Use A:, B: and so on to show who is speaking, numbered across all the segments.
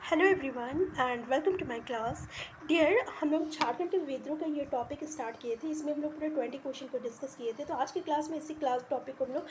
A: Hello everyone and welcome to my class. Dear, हम लोग झारखंड के विद्रोह का ये टॉपिक स्टार्ट किए थे। इसमें हम लोग पूरे 20 क्वेश्चन को डिस्कस किए थे। तो आज की क्लास में इसी क्लास टॉपिक को हम लोग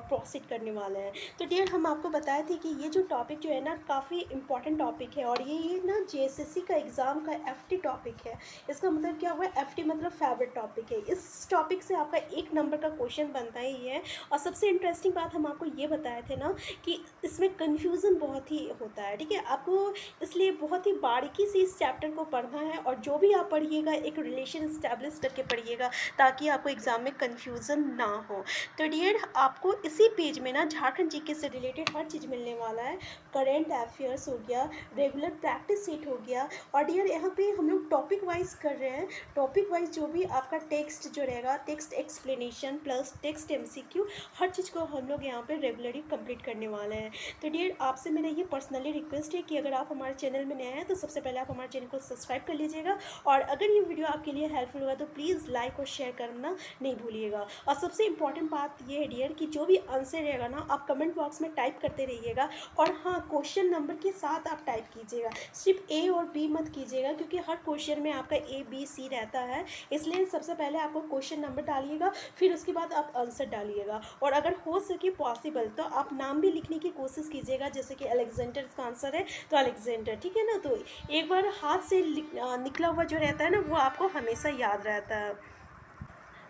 A: प्रोसीड करने वाले हैं। तो डियर, हम आपको बताए थे कि ये जो टॉपिक जो है ना काफ़ी इंपॉर्टेंट टॉपिक है और ये ना जेएसएससी का एग्ज़ाम का एफटी टॉपिक है। इसका मतलब क्या हुआ? एफटी मतलब फेवरेट टॉपिक है। इस टॉपिक से आपका 1 नंबर का क्वेश्चन बनता ही है। और सबसे इंटरेस्टिंग बात हम आपको ये बताए थे ना कि इसमें कन्फ्यूज़न बहुत ही होता है। ठीक है, आपको इसलिए बहुत ही बारीकी से इस चैप्टर को पढ़ना है और जो भी आप पढ़िएगा एक रिलेशन इस्टेब्लिश करके पढ़िएगा ताकि आपको एग्ज़ाम में कन्फ्यूज़न ना हो। तो डियर, आपको इसी पेज में ना झारखंड जीके से रिलेटेड हर चीज़ मिलने वाला है। करेंट अफेयर्स हो गया, रेगुलर प्रैक्टिस सेट हो गया। और डियर, यहाँ पे हम लोग टॉपिक वाइज कर रहे हैं। टॉपिक वाइज जो भी आपका टेक्स्ट जो रहेगा, text explanation plus text MCQ, हर चीज़ को हम लोग यहाँ पे रेगुलरली कंप्लीट करने वाले हैं। तो डियर, आपसे मेरा ये पर्सनली रिक्वेस्ट है कि अगर आप हमारे चैनल में नए हैं तो सबसे पहले आप हमारे चैनल को सब्सक्राइब कर लीजिएगा। और अगर ये वीडियो आपके लिए हेल्पफुल होगा तो प्लीज़ लाइक और शेयर करना नहीं भूलिएगा। और सबसे इंपॉर्टेंट बात ये है डियर कि जो भी आंसर रहेगा ना आप कमेंट बॉक्स में टाइप करते रहिएगा। और हाँ, क्वेश्चन नंबर के साथ आप टाइप कीजिएगा, सिर्फ ए और बी मत कीजिएगा, क्योंकि हर क्वेश्चन में आपका ए बी सी रहता है। इसलिए सबसे पहले आपको क्वेश्चन नंबर डालिएगा, फिर उसके बाद आप आंसर डालिएगा। और अगर हो सके पॉसिबल तो आप नाम भी लिखने की कोशिश कीजिएगा, जैसे कि अलेक्जेंडर का आंसर है तो अलेक्जेंडर, ठीक है ना। तो एक बार हाथ से निकला हुआ जो रहता है ना वो आपको हमेशा याद रहता है।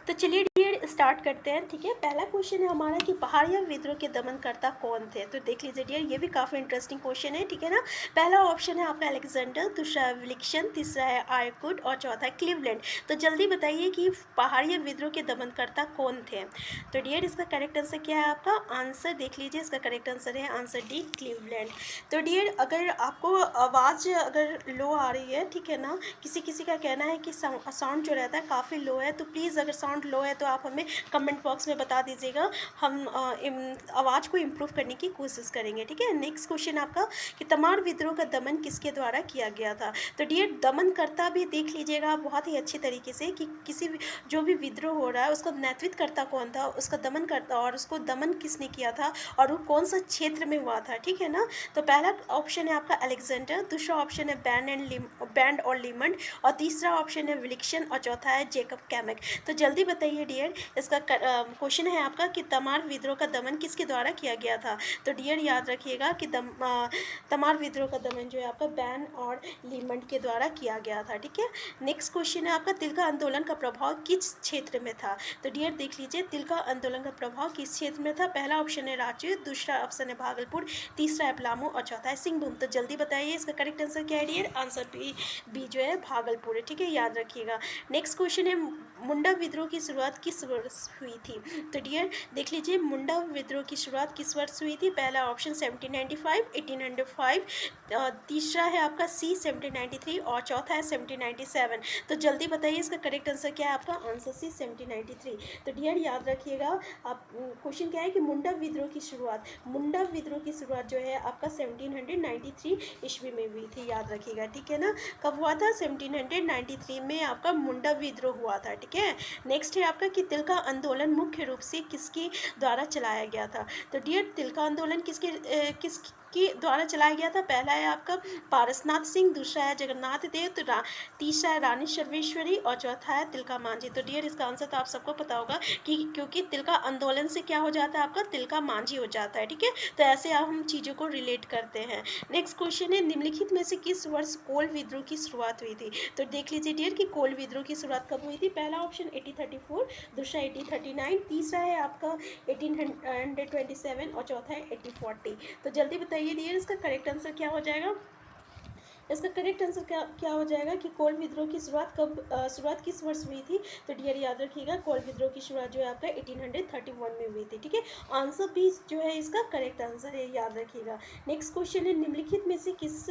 A: तो चलिए डियर, स्टार्ट करते हैं। ठीक है, पहला क्वेश्चन है हमारा कि पहाड़िया विद्रोह के दमनकर्ता कौन थे। तो देख लीजिए डियर, ये भी काफ़ी इंटरेस्टिंग क्वेश्चन है। ठीक है ना, पहला ऑप्शन है आपका अलेक्जेंडर, दूसरा है विलिक्सन, तीसरा है आर्कुट और चौथा है क्लीवलैंड। तो जल्दी बताइए कि पहाड़िया विद्रोह के दमनकर्ता कौन थे। तो डियर, इसका करेक्ट आंसर क्या है? आपका आंसर देख लीजिए, इसका करेक्ट आंसर है आंसर डी, क्लीवलैंड। तो डियर, अगर आपको आवाज़ अगर लो आ रही है, ठीक है ना, किसी किसी का कहना है कि साउंड जो रहता है काफ़ी लो है, तो प्लीज़ अगर साउंड लो है तो आप हमें कमेंट बॉक्स में बता दीजिएगा। हम आवाज़ को इम्प्रूव करने की कोशिश करेंगे। ठीक है, नेक्स्ट क्वेश्चन आपका कि तमार विद्रोह का दमन किसके द्वारा किया गया था। तो डियर, दमनकर्ता भी देख लीजिएगा बहुत ही अच्छी तरीके से कि किसी भी जो भी विद्रोह हो रहा है उसका नेतृत्वकर्ता कौन था, उसका दमन करता और उसको दमन किसने किया था और वो कौन सा क्षेत्र में हुआ था। ठीक है ना, तो पहला ऑप्शन है आपका अलेक्जेंडर, दूसरा ऑप्शन है बैंड और लीमंड, और तीसरा ऑप्शन है विलिक्सन और चौथा है जेकब कैमक। तो जल्दी बताइए डियर, इसका क्वेश्चन है आपका कि तमार विद्रोह का दमन किसके द्वारा किया गया था। तो डियर याद रखिएगा कि तमार विद्रोह का दमन जो है आपका बैन और लीमंड के द्वारा किया गया था। ठीक है, नेक्स्ट क्वेश्चन है आपका तिलका आंदोलन का प्रभाव किस क्षेत्र में था। तो डियर देख लीजिए, तिलका आंदोलन का प्रभाव किस क्षेत्र में था। पहला ऑप्शन है रांची, दूसरा ऑप्शन है भागलपुर, तीसरा है पलामू और चौथा है सिंहभूम। तो जल्दी बताइए इसका करेक्ट आंसर क्या है डियर। आंसर बी जो है भागलपुर है। ठीक है, याद रखिएगा। नेक्स्ट क्वेश्चन है मुंडा विद्रोह की शुरुआत किस वर्ष हुई थी। तो डियर देख लीजिए, मुंडा विद्रोह की शुरुआत किस वर्ष हुई थी। पहला ऑप्शन 1795, 1805, तीसरा है आपका सी 1793 और चौथा है 1797। तो जल्दी बताइए इसका करेक्ट आंसर क्या है। आपका आंसर सी 1793। तो डियर याद रखिएगा, आप क्वेश्चन क्या है कि मुंडा विद्रोह की शुरुआत जो है आपका 1793 ईस्वी में हुई थी। याद रखिएगा, ठीक है ना। कब हुआ था? 1793 में आपका मुंडा विद्रोह हुआ था। ठीक है, नेक्स्ट है आपका कि तिलका आंदोलन मुख्य रूप से किसके द्वारा चलाया गया था। तो डियर, तिलका आंदोलन किसके द्वारा चलाया गया था। पहला है आपका पारसनाथ सिंह, दूसरा है जगन्नाथ देव, तो तीसरा है रानी सर्वेश्वरी और चौथा है तिलका मांझी। तो डियर, इसका आंसर तो आप सबको पता होगा कि क्योंकि तिलका आंदोलन से क्या हो जाता है, आपका तिलका मांझी हो जाता है। ठीक है, तो ऐसे हम चीज़ों को रिलेट करते हैं। नेक्स्ट क्वेश्चन है निम्नलिखित में से किस वर्ष कोल विद्रोह की शुरुआत हुई थी। तो देख लीजिए डियर कि कोल विद्रोह की शुरुआत कब हुई थी। पहला ऑप्शन 1834, दूसरा 1839, तीसरा है आपका 1827 और चौथा है 1840। तो जल्दी बताइए डियर, इसका करेक्ट आंसर क्या हो जाएगा। इसका करेक्ट आंसर क्या हो जाएगा कि कोल विद्रोह की शुरुआत किस वर्ष हुई थी। तो डियर याद रखिएगा, कोल विद्रोह की शुरुआत जो है आपका 1831 में हुई थी। ठीक है, आंसर भी जो है इसका करेक्ट आंसर है, याद रखिएगा। नेक्स्ट क्वेश्चन है निम्नलिखित में से किस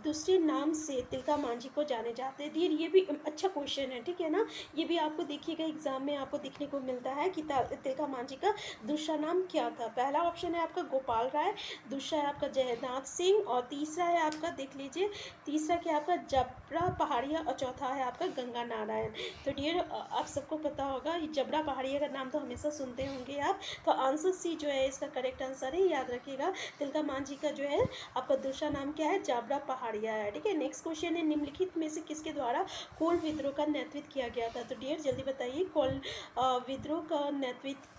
A: दूसरे नाम से तिलका मांझी को जाने जाते हैं। डियर, ये भी अच्छा क्वेश्चन है। ठीक है ना, ये भी आपको देखिएगा एग्जाम में आपको देखने को मिलता है कि तिलका मांझी का दूसरा नाम क्या था। पहला ऑप्शन है आपका गोपाल राय, दूसरा है आपका जयनाथ सिंह और तीसरा है आपका देख लीजिए लीजिए तीसरा क्या है आपका जबरा पहाड़िया और चौथा है आपका गंगा नारायण। तो डियर आप सबको पता होगा ये जबरा पहाड़िया का नाम तो हमेशा सुनते होंगे आप। तो आंसर सी जो है इसका करेक्ट आंसर है, याद रखिएगा। तिलका मांझी का जो है आपका दूसरा नाम क्या है, जबरा पहाड़िया है। ठीक है, नेक्स्ट क्वेश्चन है निम्नलिखित में से किसके द्वारा कोल विद्रोह का नेतृत्व किया गया था। तो डियर जल्दी बताइए कोल विद्रोह का नेतृत्व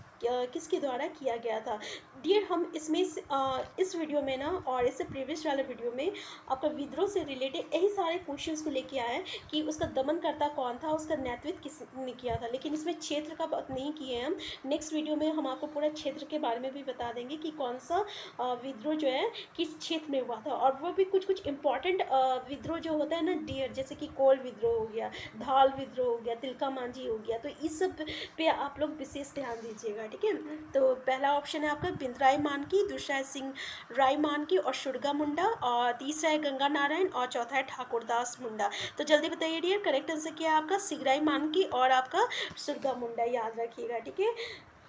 A: किसके द्वारा किया गया था। डियर हम इसमें इस वीडियो में ना और इससे प्रीवियस वाले वीडियो में आपका विद्रोह से रिलेटेड यही सारे क्वेश्चंस को लेके आए कि उसका दमनकर्ता कौन था, उसका नेतृत्व किसने किया था, लेकिन इसमें क्षेत्र का बात नहीं किए हैं हम। नेक्स्ट वीडियो में हम आपको पूरा क्षेत्र के बारे में भी बता देंगे कि कौन सा विद्रोह जो है किस क्षेत्र में हुआ था, और वो भी कुछ कुछ इंपॉर्टेंट विद्रोह जो होता है ना डियर, जैसे कि कोल विद्रोह हो गया, धाल विद्रोह हो गया, तिलका मांझी हो गया, तो इस सब पे आप लोग विशेष ध्यान दीजिएगा। ठीक है, तो पहला ऑप्शन है आपका बिंद्राई मानकी, दूसरा है सिंह राय मानकी और शुरगा मुंडा, और तीसरा है गंगा नारायण, और चौथा है ठाकुरदास मुंडा। तो जल्दी बताइए डियर करेक्ट आंसर क्या है आपका, सिंगराई मानकी और आपका शुरगा मुंडा, याद रखिएगा। ठीक है,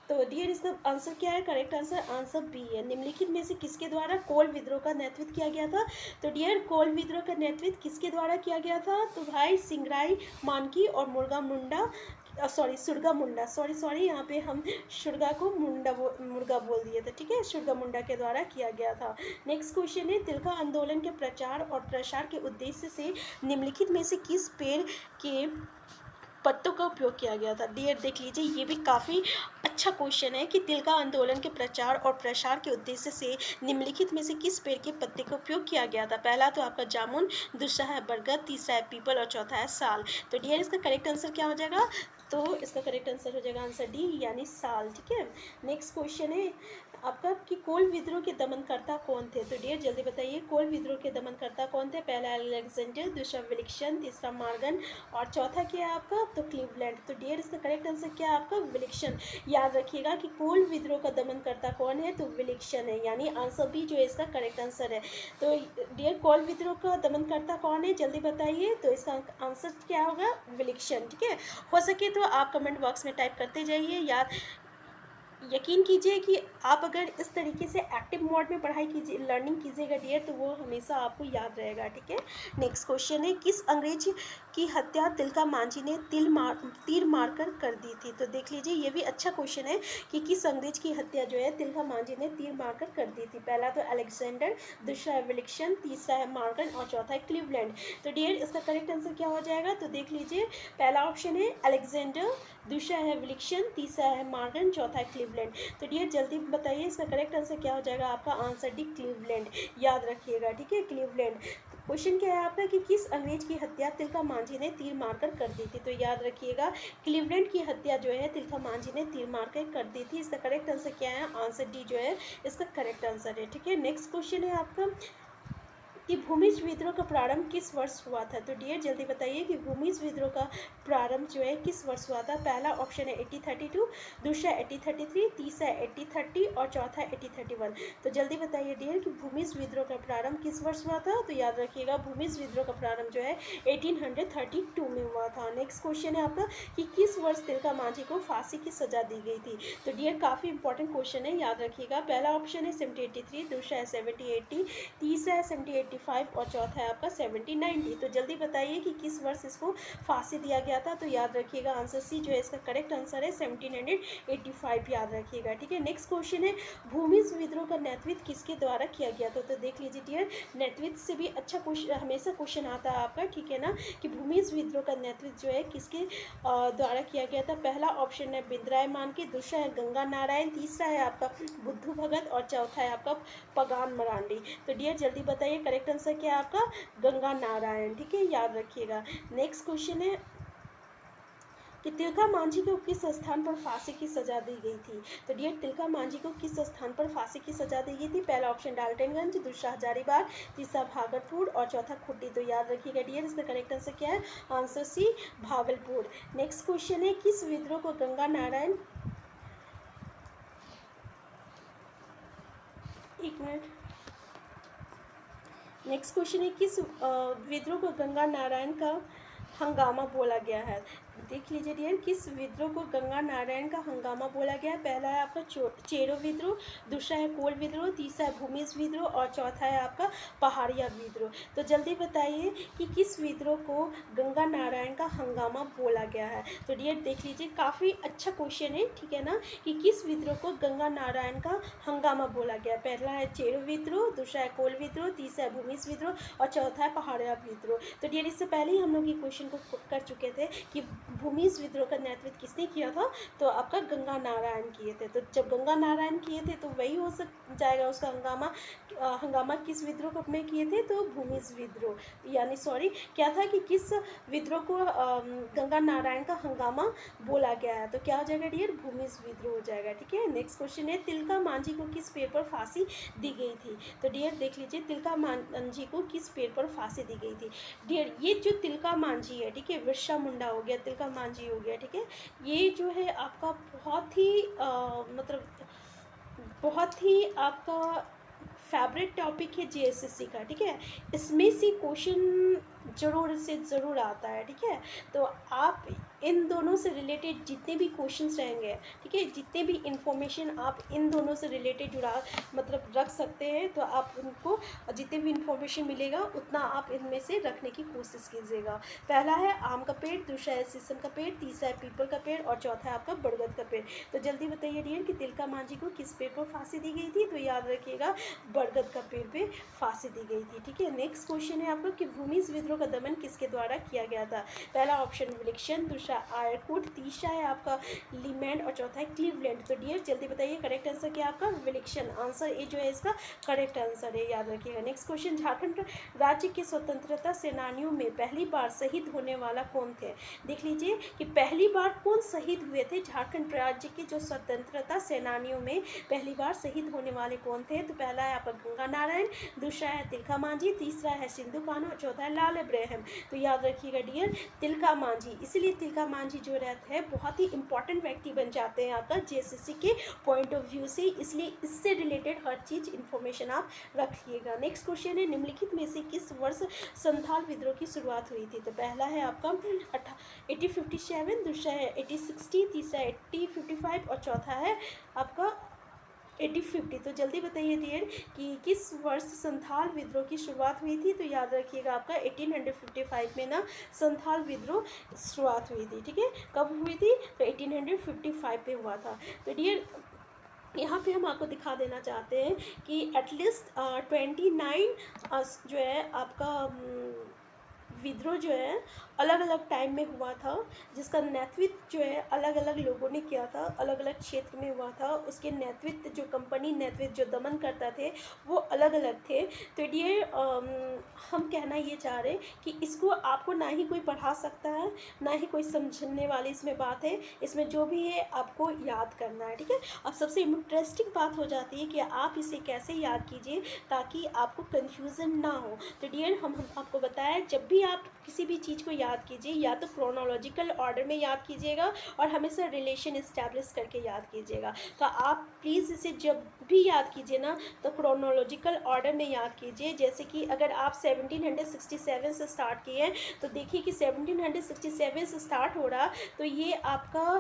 A: तो डियर इसका आंसर क्या है, करेक्ट आंसर बी है। निम्नलिखित में से किसके द्वारा कोल विद्रोह का नेतृत्व किया गया था। तो डियर कोल विद्रोह का नेतृत्व किसके द्वारा किया गया था, तो भाई सिंगराई मानकी और मुर्गा मुंडा, सॉरी शुरगा मुंडा, सॉरी यहाँ पे हम शुरगा को मुर्गा बोल दिए थे। ठीक है, शुरगा मुंडा के द्वारा किया गया था। नेक्स्ट क्वेश्चन है तिलका आंदोलन के प्रचार और प्रसार के उद्देश्य से निम्नलिखित में से किस पेड़ के पत्तों का उपयोग किया गया था। डियर देख लीजिए ये भी काफ़ी अच्छा क्वेश्चन है कि तिलका आंदोलन के प्रचार और प्रसार के उद्देश्य से निम्नलिखित में से किस पेड़ के पत्ते का उपयोग किया गया था। पहला तो आपका जामुन, दूसरा है बरगद, तीसरा है पीपल और चौथा है साल। तो डियर इसका करेक्ट आंसर क्या हो जाएगा, तो इसका करेक्ट आंसर हो जाएगा आंसर डी यानी साल। ठीक है, नेक्स्ट क्वेश्चन है आपका कि कोल विद्रोह के दमनकर्ता कौन थे। तो डियर जल्दी बताइए कोल विद्रोह के दमनकर्ता कौन थे। पहला अलेक्जेंडर, दूसरा विलिक्सन, तीसरा मार्गन और चौथा क्या है आपका, तो क्लीवलैंड। तो डियर इसका करेक्ट आंसर क्या है आपका, विलिक्सन। याद रखिएगा कि कोल विद्रोह का दमनकर्ता कौन है, तो विलिक्सन है, यानी आंसर बी जो है इसका करेक्ट आंसर है। तो डियर कोल विद्रोह का दमनकर्ता कौन है, जल्दी बताइए। तो इसका आंसर क्या होगा, विलिक्सन। ठीक है, हो सके तो आप कमेंट बॉक्स में टाइप करते जाइए। याद यकीन कीजिए कि आप अगर इस तरीके से एक्टिव मोड में पढ़ाई कीजिए, लर्निंग कीजिएगा डियर, तो वो हमेशा आपको याद रहेगा। ठीक है, नेक्स्ट क्वेश्चन है किस अंग्रेज की हत्या तिलका मांझी ने तीर मारकर कर दी थी। तो देख लीजिए ये भी अच्छा क्वेश्चन है कि किस अंग्रेज की हत्या जो है तिलका मांझी ने तीर मारकर कर दी थी। पहला तो अलेक्जेंडर, दूसरा है विलिक्सन, तीसरा है मार्गन और चौथा है क्लीवलैंड। तो डियर इसका करेक्ट आंसर क्या हो जाएगा, तो देख लीजिए पहला ऑप्शन है अलेक्जेंडर, दूसरा है विलिक्सन, तीसरा है मार्गन, चौथा है क्लीवलैंड। तो डियर जल्दी बताइए इसका करेक्ट आंसर क्या हो जाएगा आपका, आंसर डी क्लीवलैंड, याद रखिएगा। ठीक है, क्लीवलैंड। क्वेश्चन क्या है आपका कि किस अंग्रेज की हत्या तिलका मांझी ने तीर मारकर कर दी थी। तो याद रखिएगा क्लीवलैंड की हत्या जो है तिलका मांझी ने तीर मारकर कर दी थी। इसका करेक्ट आंसर क्या है, आंसर डी जो है इसका करेक्ट आंसर है। ठीक है, नेक्स्ट क्वेश्चन है आपका कि भूमिज विद्रोह का प्रारंभ किस वर्ष हुआ था। तो डियर जल्दी बताइए कि भूमिज विद्रोह का प्रारंभ जो है किस वर्ष हुआ था। पहला ऑप्शन है 1832, दूसरा 1833, तीसरा 1830 और चौथा 1831। तो जल्दी बताइए डियर कि भूमिज विद्रोह का प्रारंभ किस वर्ष हुआ था। तो याद रखिएगा भूमिज विद्रोह का प्रारंभ जो है 1832 में हुआ था। नेक्स्ट क्वेश्चन है आपका कि किस वर्ष तिलका मांझी को फांसी की सजा दी गई थी। तो डियर काफ़ी इंपॉर्टेंट क्वेश्चन है, याद रखिएगा। पहला ऑप्शन है 1783, दूसरा है 1780, तीसरा है 1785 और चौथा है आपका 1790। तो जल्दी बताइए कि किस वर्ष इसको फांसी दिया गया था। तो याद रखिएगा आंसर सी जो है इसका करेक्ट आंसर है 1785, याद रखिएगा। ठीक है, नेक्स्ट क्वेश्चन है भूमिज विद्रोह का नेतृत्व किसके द्वारा किया गया था। तो देख लीजिए डियर नेतृत्व से भी अच्छा क्वेश्चन हमेशा क्वेश्चन आता है आपका, ठीक है ना, कि भूमिज विद्रोह का नेतृत्व जो है किसके द्वारा किया गया था। पहला ऑप्शन है बिंद्राय मानकी, दूसरा है गंगा नारायण, तीसरा है आपका बुद्धू भगत और चौथा है आपका पगान मरांडी। तो डियर जल्दी बताइए करेक्ट आंसर क्या है आपका, गंगा नारायण। ठीक है, याद रखिएगा। नेक्स्ट क्वेश्चन है कि तिलका मांझी को किस स्थान पर फांसी की सजा दी गई थी। तो डियर तिलका मांझी को किस स्थान पर फांसी की सजा दी गई थी। पहला ऑप्शन डाल्टनगंज, दूसरा हजारीबाग, तीसरा भागलपुर और चौथा खुट्टी। तो याद रखिएगा डियर इसका करेक्ट आंसर क्या है, answer C Bhagalpur. Next question है किस विद्रोह को गंगा नारायण, एक मिनट, नेक्स्ट क्वेश्चन है किस विद्रोह को गंगा नारायण का हंगामा बोला गया है। देख लीजिए डियर, किस विद्रोह को गंगा नारायण का हंगामा बोला गया है? पहला है आपका चेरो विद्रोह, दूसरा है कोल विद्रोह, तीसरा है भूमिज विद्रोह और चौथा है आपका पहाड़िया विद्रोह। तो जल्दी बताइए कि किस विद्रोह को गंगा नारायण का हंगामा बोला गया है। तो डियर देख लीजिए, काफ़ी अच्छा क्वेश्चन है, ठीक है ना, कि किस विद्रोह को गंगा नारायण का हंगामा बोला गया। पहला है चेरो विद्रोह, दूसरा है कोल विद्रोह, तीसरा है भूमिज विद्रोह और चौथा है पहाड़िया विद्रोह। तो डियर इससे पहले ही हम लोग ये क्वेश्चन को कर चुके थे कि भूमिज विद्रोह का नेतृत्व किसने किया था, तो आपका गंगा नारायण किए थे। तो जब गंगा नारायण किए थे तो वही हो सक जाएगा उसका हंगामा। हंगामा किस विद्रोह को में किए थे, तो भूमिज विद्रोह, यानी सॉरी क्या था कि किस विद्रोह को गंगा नारायण का हंगामा बोला गया है। तो क्या हो जाएगा डियर, भूमिज विद्रोह हो जाएगा। ठीक है, नेक्स्ट क्वेश्चन है, तिलका मांझी को किस पेड़ पर फांसी दी गई थी। तो डियर देख लीजिए, तिलका मांझी को किस पेड़ पर फांसी दी गई थी। डियर ये जो तिलका मांझी है, ठीक है, बिरसा मुंडा हो गया, तिलका मांझी हो गया, ठीक है, ये जो है आपका बहुत ही मतलब बहुत ही आपका फेवरेट टॉपिक है जेएसएससी का। ठीक है, इसमें से क्वेश्चन ज़रूर से ज़रूर आता है। ठीक है, तो आप इन दोनों से रिलेटेड जितने भी क्वेश्चंस रहेंगे, ठीक है, जितने भी इंफॉर्मेशन आप इन दोनों से रिलेटेड जुड़ा मतलब रख सकते हैं, तो आप उनको जितने भी इंफॉर्मेशन मिलेगा उतना आप इनमें से रखने की कोशिश कीजिएगा। पहला है आम का पेड़, दूसरा है शीशम का पेड़, तीसरा है पीपल का पेड़ और चौथा है आपका बरगद का पेड़। तो जल्दी बताइए डियर कि तिलका मांझी को किस पेड़ पर फांसी दी गई थी। तो याद रखिएगा, बरगद का पेड़ पे फांसी दी गई थी। ठीक है, नेक्स्ट क्वेश्चन है आपका कि भूमिज विद्रोह का दमन किसके द्वारा किया गया था। पहला ऑप्शन विलिक्सन, दूसरा आयरकुट, तीसरा है आपका लीमैंड और चौथा है क्लीवलैंड। तो डियर जल्दी बताइए करेक्ट आंसर क्या है आपका, विलिक्सन। आंसर ए जो है इसका करेक्ट आंसर है, याद रखिएगा। नेक्स्ट क्वेश्चन, झारखंड राज्य के स्वतंत्रता सेनानियों में पहली बार शहीद होने वाला कौन थे। देख लीजिए कि पहली बार कौन शहीद हुए थे झारखंड राज्य के जो स्वतंत्रता सेनानियों में पहली बार शहीद होने वाले कौन थे। तो पहला है आपका गंगा नारायण, दूसरा है तिलका मांझी, तीसरा है सिंधु कान्हू और चौथा है लाल इब्राहिम। तो याद रखिएगा डियर, तिलका मांझी, इसलिए तिलका मांझी जो रहते हैं बहुत ही इंपॉर्टेंट व्यक्ति बन जाते हैं आपका जेएसएससी के पॉइंट ऑफ व्यू से, इसलिए इससे रिलेटेड हर चीज़ इन्फॉर्मेशन आप रखिएगा। नेक्स्ट क्वेश्चन है, निम्नलिखित में से किस वर्ष संथाल विद्रोह की शुरुआत हुई थी। तो पहला है आपका 1857, दूसरा है 1860, तीसरा 1855 और चौथा है आपका 1850। तो जल्दी बताइए डियर कि किस वर्ष संथाल विद्रोह की शुरुआत हुई थी। तो याद रखिएगा आपका 1855 में ना संथाल विद्रोह शुरुआत हुई थी। ठीक है, कब हुई थी, तो 1855 में हुआ था। तो डियर यहाँ पे हम आपको दिखा देना चाहते हैं कि एटलीस्ट 29 जो है आपका विद्रोह जो है अलग अलग टाइम में हुआ था, जिसका नेतृत्व जो है अलग अलग लोगों ने किया था, अलग अलग क्षेत्र में हुआ था। उसके नेतृत्व जो कंपनी नेतृत्व जो दमन करता थे वो अलग अलग थे। तो ये हम कहना ये चाह रहे कि इसको आपको ना ही कोई पढ़ा सकता है, ना ही कोई समझने वाली इसमें बात है, इसमें जो भी है आपको याद करना है। ठीक है, अब सबसे इंटरेस्टिंग बात हो जाती है कि आप इसे कैसे याद कीजिए ताकि आपको कन्फ्यूज़न ना हो। तो डियर हम आपको बताया, जब भी आप किसी भी चीज़ को याद कीजिए या तो क्रोनोलॉजिकल ऑर्डर में याद कीजिएगा और हमेशा रिलेशन इस्टेब्लिश करके याद कीजिएगा। तो आप प्लीज़ इसे जब भी याद कीजिए ना तो क्रोनोलॉजिकल ऑर्डर में याद कीजिए। जैसे कि अगर आप 1767 से स्टार्ट किए हैं तो देखिए कि 1767 से स्टार्ट हो रहा तो ये आपका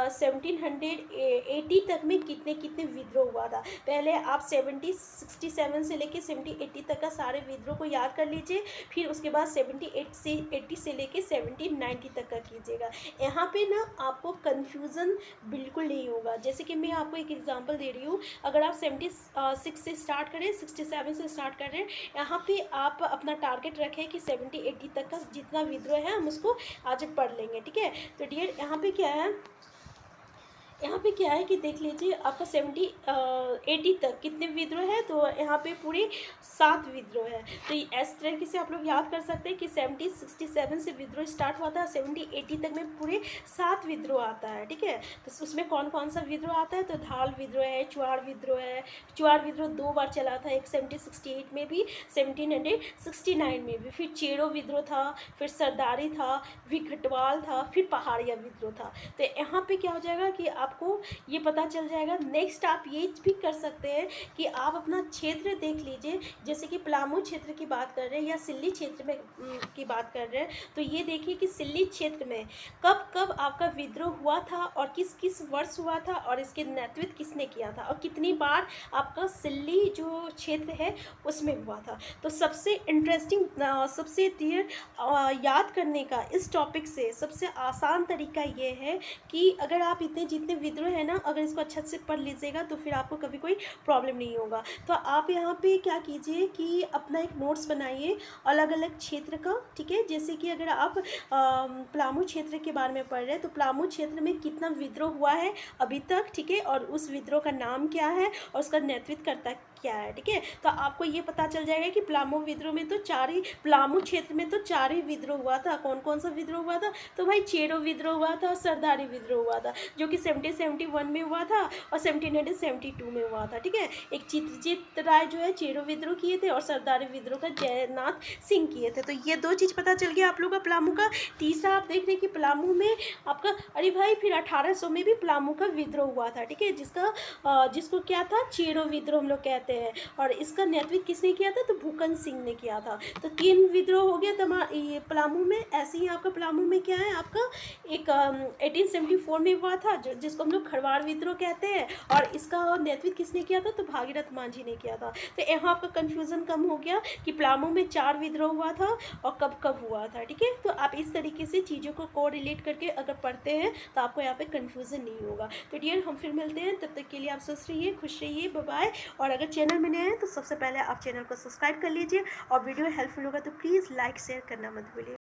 A: 1780 तक में कितने कितने विद्रोह हुआ था। पहले आप 1767 से लेके 1780 तक का सारे विद्रोह को याद कर लीजिए, फिर उसके बाद 78 से 80 से लेके 1790 तक का कीजिएगा। यहाँ पे ना आपको कन्फ्यूज़न बिल्कुल नहीं होगा। जैसे कि मैं आपको एक एग्जांपल दे रही हूँ, अगर आप 76 से स्टार्ट करें, 67 से स्टार्ट कर रहे हैं, यहाँ पे आप अपना टारगेट रखें कि 70-80 तक का जितना विद्रोह है हम उसको आज पढ़ लेंगे। ठीक है, तो डियर यहाँ पे क्या है, यहाँ पे क्या है कि देख लीजिए आपका 80 तक कितने विद्रोह है, तो यहाँ पे पूरे 7 विद्रोह है। तो इस तरीके से आप लोग याद कर सकते हैं कि 67 से विद्रोह स्टार्ट हुआ था, 70-80 तक में पूरे 7 विद्रोह आता है। ठीक है, तो उसमें कौन कौन सा विद्रोह आता है, तो धाल विद्रोह है, चुआड़ विद्रोह है। चुआड़ विद्रोह 2 बार चला था, एक 1768 में भी, 1769 में भी, फिर चेरो विद्रोह था, फिर सरदारी था, फिर घटवाल था, फिर पहाड़िया विद्रोह था। तो यहाँ पे क्या हो जाएगा कि आप आपको ये पता चल जाएगा। नेक्स्ट आप ये भी कर सकते हैं कि आप अपना क्षेत्र देख लीजिए, जैसे कि पलामू क्षेत्र की बात कर रहे हैं या सिल्ली क्षेत्र में की बात कर रहे हैं, तो ये देखिए कि सिल्ली क्षेत्र में कब कब आपका विद्रोह हुआ था और किस किस वर्ष हुआ था और इसके नेतृत्व किसने किया था और कितनी बार आपका सिल्ली जो क्षेत्र है उसमें हुआ था। तो सबसे इंटरेस्टिंग, सबसे देर याद करने का इस टॉपिक से सबसे आसान तरीका ये है कि अगर आप इतने जितने विद्रोह है ना, अगर इसको अच्छे से पढ़ लीजिएगा तो फिर आपको कभी कोई प्रॉब्लम नहीं होगा। तो आप यहाँ पे क्या कीजिए कि अपना एक नोट्स बनाइए अलग अलग क्षेत्र का, ठीक है। जैसे कि अगर आप पलामू क्षेत्र के बारे में पढ़ रहे हैं तो पलामू क्षेत्र में कितना विद्रोह हुआ है अभी तक, ठीक है, और उस विद्रोह का नाम क्या है और उसका नेतृत्व करता क्या है, ठीक है। तो आपको ये पता चल जाएगा कि पलामू विद्रोह में तो पलामू क्षेत्र में तो 4 ही विद्रोह हुआ था। कौन कौन सा विद्रोह हुआ था? तो भाई चेरो विद्रोह हुआ था और सरदारी विद्रोह हुआ था, जो कि 1771 में हुआ था और 1772 में हुआ था, ठीक है। एक चित्रजीत राय जो है चेरो विद्रोह किए थे और सरदारी विद्रोह का जयनाथ सिंह किए थे। तो ये 2 चीज़ पता चल गया आप लोग का पलामू का। तीसरा आप देख रहे हैं कि पलामू में आपका, अरे भाई फिर 1800 में भी पलामू का विद्रोह हुआ था, ठीक है, जिसको क्या था, चेरो विद्रोह हम लोग कहते हैं। और इसका नेतृत्व किसने किया था? तो भूकन सिंह ने किया था। तो 3 विद्रोह हो गया ये पलामू में। ऐसे ही आपका पलामू में क्या है, आपका एक 1874 में हुआ था जिसको हम लोग खरवाड़ विद्रोह कहते हैं, और इसका नेतृत्व किसने किया था? तो भागीरथ मांझी ने किया था। तो यहाँ आपका कन्फ्यूज़न कम हो गया कि पलामू में 4 विद्रोह हुआ था और कब कब हुआ था, ठीक है। तो आप इस तरीके से चीज़ों को कोरिलेट करके अगर पढ़ते हैं तो आपको यहाँ पे कन्फ्यूज़न नहीं होगा। तो डियर हम फिर मिलते हैं, तब तक के लिए आप स्वस्थ रहिए, खुश रहिए, बाय बाय। और अगर चैनल में नए हैं तो सबसे पहले आप चैनल को सब्सक्राइब कर लीजिए और वीडियो हेल्पफुल होगा तो प्लीज़ लाइक शेयर करना मत भूलिए।